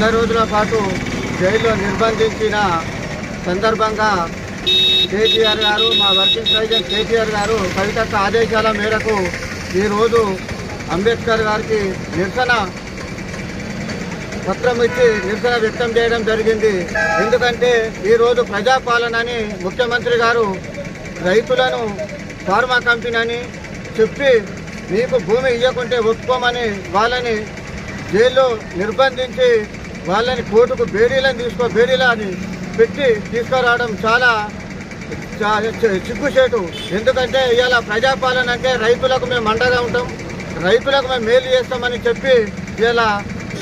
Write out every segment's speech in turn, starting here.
నెల రోజుల పాటు జైల్లో నిర్బంధించిన సందర్భంగా కేటీఆర్ గారు, మా వర్కింగ్ ప్రెసిడెంట్ కేటీఆర్ గారు కవితక్క ఆదేశాల మేరకు ఈరోజు అంబేద్కర్ గారికి నిరసన పత్రం ఇచ్చి నిరసన వ్యక్తం చేయడం జరిగింది. ఎందుకంటే ఈరోజు ప్రజాపాలనని ముఖ్యమంత్రి గారు రైతులను ఫార్మా కంపెనీ అని చెప్పి మీకు భూమి ఇవ్వకుంటే ఒప్పుకోమని వాళ్ళని జైల్లో నిర్బంధించి వాళ్ళని కోర్టుకు బేడీలని పెట్టి తీసుకురావడం చాలా సిగ్గుచేటు. ఎందుకంటే ఇవాళ ప్రజాపాలన అంటే రైతులకు మేము అండగా ఉంటాం, రైతులకు మేము మేలు చేస్తామని చెప్పి ఇలా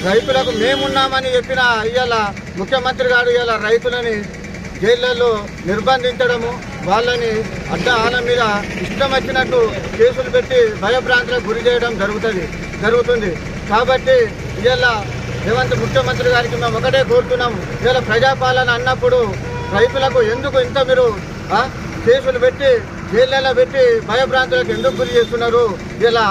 రైతులకు మేమున్నామని చెప్పిన ఇవాళ ముఖ్యమంత్రి గారు ఇవాళ రైతులని జైళ్లలో నిర్బంధించడము, వాళ్ళని ఆల మీద ఇష్టం వచ్చినట్టు కేసులు పెట్టి భయభ్రాంతులకు గురి చేయడం జరుగుతుంది. కాబట్టి ఇవాళ రేవంత్ ముఖ్యమంత్రి గారికి మేము ఒకటే కోరుతున్నాం, ఇవాళ ప్రజాపాలన అన్నప్పుడు రైతులకు ఎందుకు ఇంత మీరు కేసులు పెట్టి జైళ్ళలో పెట్టి భయభ్రాంతులకు ఎందుకు గురి చేస్తున్నారు? ఇలా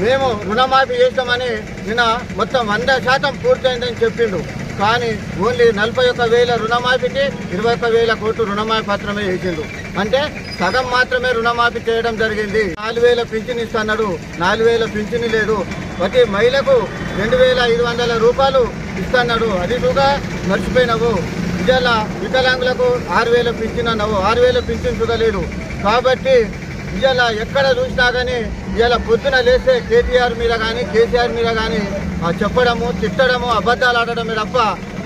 మేము రుణమాఫీ చేస్తామని నిన్న మొత్తం 100% పూర్తయిందని చెప్పిండు. కానీ ఓన్లీ 41,000 రుణమాఫీకి 21,000 కోట్లు రుణమాఫీ పత్రమే చేసిండు. అంటే సగం మాత్రమే రుణమాఫీ చేయడం జరిగింది. 4,000 పింఛన్ ఇస్తున్నాడు, 4,000 పింఛన్ లేదు. ప్రతి మహిళకు 2,500 రూపాయలు ఇస్తున్నాడు, అది కూడా మర్చిపోయినావు. ఇవాళ వికలాంగులకు 6,000 పింఛన్ అన్నావు, 6,000 పింఛన్ కూడా లేదు. కాబట్టి ఇవాళ ఎక్కడ చూసినా కానీ ఇవాళ పొద్దున లేస్తే కేటీఆర్ మీద కానీ కేసీఆర్ మీద కానీ చెప్పడము, తిట్టడము, అబద్ధాలు ఆడడమే తప్ప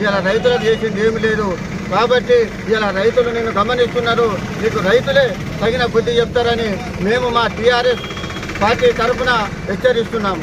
ఇవాళ రైతులకు చేసింది ఏమి లేదు. కాబట్టి ఇవాళ రైతులు నిన్ను గమనిస్తున్నారు, నీకు రైతులే తగిన బుద్ధి చెప్తారని మేము మా టీఆర్ఎస్ పార్టీ తరఫున హెచ్చరిస్తున్నాము.